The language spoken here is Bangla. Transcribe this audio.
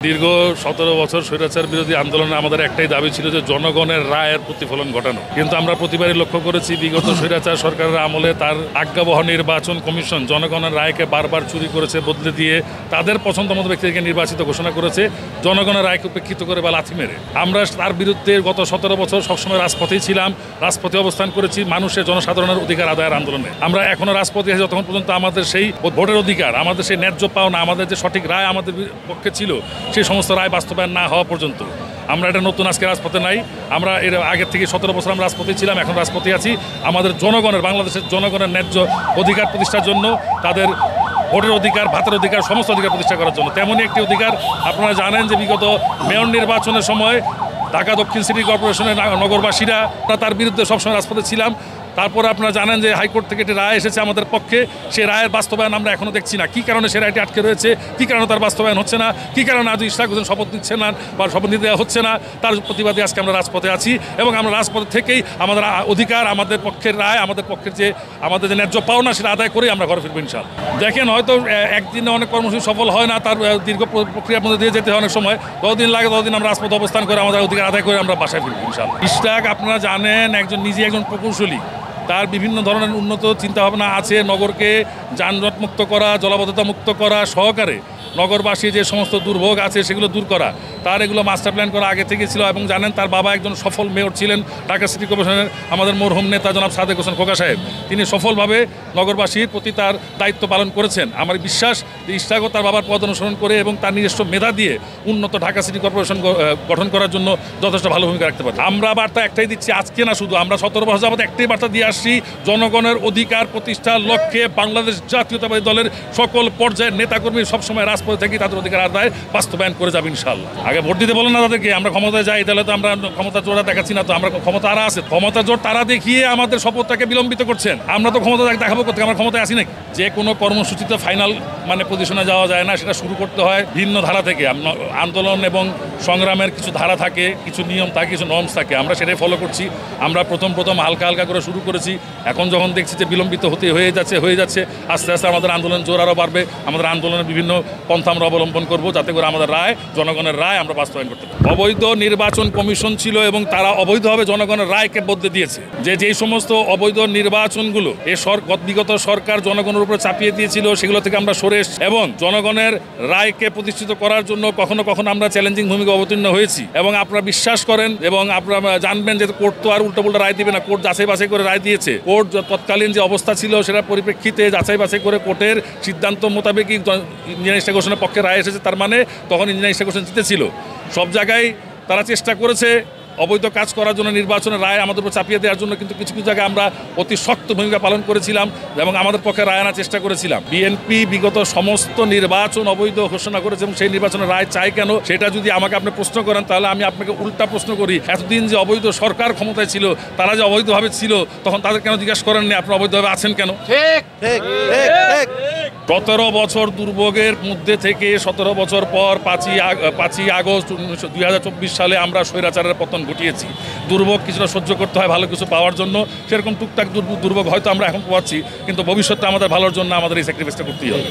দীর্ঘ 17 বছর স্বৈরাচার বিরোধী আন্দোলনে আমাদের একটাই দাবি ছিল যে জনগণের রায়ের প্রতিফলন ঘটানো, কিন্তু আমরা প্রতিবারই লক্ষ্য করেছি বিগত স্বৈরাচার সরকারের আমলে তার আজ্ঞাবহ নির্বাচন কমিশন জনগণের রায়কে বারবার চুরি করেছে, বদলে দিয়ে তাদের পছন্দ মতো ব্যক্তিকে নির্বাচিত ঘোষণা করেছে, জনগণের রায়কে উপেক্ষিত করে বা লাথি মেরে। আমরা তার বিরুদ্ধে গত 17 বছর সবসময় রাজপথেই ছিলাম, রাজপথে অবস্থান করেছি মানুষের জনসাধারণের অধিকার আদায়ের আন্দোলনে। আমরা এখনো রাজপথে আছি যতক্ষণ পর্যন্ত আমাদের সেই ভোটের অধিকার, আমাদের সেই ন্যায্য পাওনা, আমাদের যে সঠিক রায় আমাদের পক্ষে ছিল সেই সমস্ত রায় বাস্তবায়ন না হওয়া পর্যন্ত আমরা এটা নতুন আজকে রাজপথে নাই। আমরা এর আগের থেকে 17 বছর আমরা রাজপথে ছিলাম, এখন রাজপথে আছি আমাদের জনগণের, বাংলাদেশের জনগণের ন্যায্য অধিকার প্রতিষ্ঠার জন্য, তাদের ভোটের অধিকার, ভাতের অধিকার, সমস্ত অধিকার প্রতিষ্ঠা করার জন্য। তেমনই একটি অধিকার আপনারা জানেন যে বিগত মেয়র নির্বাচনের সময় ঢাকা দক্ষিণ সিটি কর্পোরেশনের নগরবাসীরা তার বিরুদ্ধে সবসময় রাজপথে ছিলাম। তারপরে আপনারা জানেন যে হাইকোর্ট থেকে একটি রায় এসেছে আমাদের পক্ষে, সেই রায়ের বাস্তবায়ন আমরা এখনও দেখছি না। কী কারণে সেই রায়টি আটকে রয়েছে, কী কারণে তার বাস্তবায়ন হচ্ছে না, কী কারণে আজ ইশরাক হোসেন শপথ নিচ্ছে না বা শপথ নিতে দেওয়া হচ্ছে না, তার প্রতিবাদে আজকে আমরা রাজপথে আছি। এবং আমরা রাজপথে থেকেই আমাদের অধিকার, আমাদের পক্ষের রায়, আমাদের পক্ষের যে আমাদের যে ন্যায্য পাওনা সেটা আদায় করে আমরা ঘরে ফিরবো ইনশাআল্লাহ। দেখেন, হয়তো একদিনে অনেক কর্মসূচি সফল হয় না, তার দীর্ঘ প্রক্রিয়ার মধ্যে দিয়ে যেতে হয় অনেক সময়, যতদিন লাগে ততদিন আমরা রাজপথে অবস্থান করে আমাদের অধিকার আদায় করে আমরা বাসায় ফিরবো ইনশাআল্লাহ। ইশরাক আপনারা জানেন নিজে একজন প্রকৌশলী, তার বিভিন্ন ধরনের উন্নত চিন্তাভাবনা আছে, নগরকে যানজট মুক্ত করা, জলাবদ্ধতা মুক্ত করা সহকারে নগরবাসী যে সমস্ত দুর্ভোগ আছে সেগুলো দূর করা, তার এগুলো মাস্টার প্ল্যান করা আগে থেকে ছিল। এবং জানেন তার বাবা একজন সফল মেয়র ছিলেন ঢাকা সিটি কর্পোরেশনের, আমাদের মরহুম নেতা জনাব সাদেক হোসেন খোকা সাহেব। তিনি সফলভাবে নগরবাসীর প্রতি তার দায়িত্ব পালন করেছেন। আমার বিশ্বাস যে ইশরাকও তার বাবার পথ অনুসরণ করে এবং তার নিজস্ব মেধা দিয়ে উন্নত ঢাকা সিটি কর্পোরেশন গঠন করার জন্য যথেষ্ট ভালো ভূমিকা রাখতে পারে। আমরা বার্তা একটাই দিচ্ছি, আজকে না শুধু, আমরা 17 বছর যাবত একটাই বার্তা দিয়ে আসছি, জনগণের অধিকার প্রতিষ্ঠার লক্ষ্যে বাংলাদেশ জাতীয়তাবাদী দলের সকল পর্যায়ের নেতাকর্মী সবসময় রাজপথে থেকে তাদের অধিকার আদায় বাস্তবায়ন করে যাবে ইনশাআল্লাহ। আগে ভোট দিতে বলেন না তাদেরকে, আমরা ক্ষমতায় যাই, তাহলে তো আমরা ক্ষমতা জোড়া দেখাচ্ছি না, তো আমরা ক্ষমতা আরা আছে, ক্ষমতা জোর তারা দেখিয়ে আমাদের শপথটাকে বিলম্বিত করছেন। আমরা তো ক্ষমতা দেখাবো করতে, আমরা ক্ষমতায় আসি নাকি? যে কোনো কর্মসূচিতে ফাইনাল পজিশনে যাওয়া যায় না, সেটা শুরু করতে হয় ভিন্ন ধারা থেকে। আন্দোলন এবং সংগ্রামের কিছু ধারা থাকে, কিছু নিয়ম থাকে, কিছু নর্মস থাকে, আমরা সেটাই ফলো করছি। আমরা প্রথম হালকা হালকা করে শুরু করেছি, এখন যখন দেখছি যে বিলম্বিত হয়ে যাচ্ছে আস্তে আস্তে আমাদের আন্দোলন জোর আরও বাড়বে। আমাদের আন্দোলনের বিভিন্ন পন্থা আমরা অবলম্বন করবো যাতে করে আমাদের রায়, জনগণের রায় আমরা বাস্তবায়ন করতে পারি। অবৈধ নির্বাচন কমিশন ছিল এবং তারা অবৈধভাবে জনগণের রায়কে বদলে দিয়েছে। যেই সমস্ত অবৈধ নির্বাচনগুলো বিগত সরকার জনগণের উপরে চাপিয়ে দিয়েছিল সেগুলো থেকে আমরা সরে এসেছি এবং জনগণের রায়কে প্রতিষ্ঠিত করার জন্য কখনো কখনো আমরা চ্যালেঞ্জিং ভূমিকা অবতীর্ণ হয়েছি। এবং আপনারা বিশ্বাস করেন এবং আপনারা জানবেন যে কোর্ট তো আর উল্টোপুল্টা রায় দিবে না, কোর্ট যাচাই বাছাই করে রায় দিয়েছে। কোর্ট তৎকালীন যে অবস্থা ছিল সেটার পরিপ্রেক্ষিতে যাচাই বাছাই করে কোর্টের সিদ্ধান্ত মোতাবেকই ইঞ্জিনিয়ারিং ইশরাক হোসেনের পক্ষে রায় এসেছে। তার মানে তখন ইঞ্জিনিয়ারিং ইশরাক হোসেন জিতেছিল। সব জায়গায় তারা চেষ্টা করেছে অবৈধ কাজ করার জন্য, নির্বাচনের রায় আমাদের উপর চাপিয়ে দেওয়ার জন্য, কিন্তু কিছু কিছু জায়গায় আমরা অতি শক্ত ভূমিকা পালন করেছিলাম এবং আমাদের পক্ষে রায় আনার চেষ্টা করেছিলাম। বিএনপি বিগত সমস্ত নির্বাচন অবৈধ ঘোষণা করেছে এবং সেই নির্বাচনের রায় চাই কেন, সেটা যদি আমাকে আপনি প্রশ্ন করেন তাহলে আমি আপনাকে উল্টা প্রশ্ন করি, এতদিন যে অবৈধ সরকার ক্ষমতায় ছিল, তারা যে অবৈধভাবে ছিল, তখন তাদের কেন জিজ্ঞাসা করেননি আপনি অবৈধভাবে আছেন কেন? ঠিক ঠিক ঠিক 17 বছর দুর্ভোগের মধ্যে থেকে 17 বছর পর 5ই আগস্ট 2024 সালে আমরা স্বৈরাচারের পতন ঘটিয়েছি। দুর্ভোগ কিছুটা সহ্য করতে হয় ভালো কিছু পাওয়ার জন্য, সেরকম টুকটাক দুর্ভোগ হয়তো আমরা এখন পাচ্ছি, কিন্তু ভবিষ্যতে আমাদের ভালোর জন্য আমাদের এই স্যাক্রিফাইসটা করতেই হবে।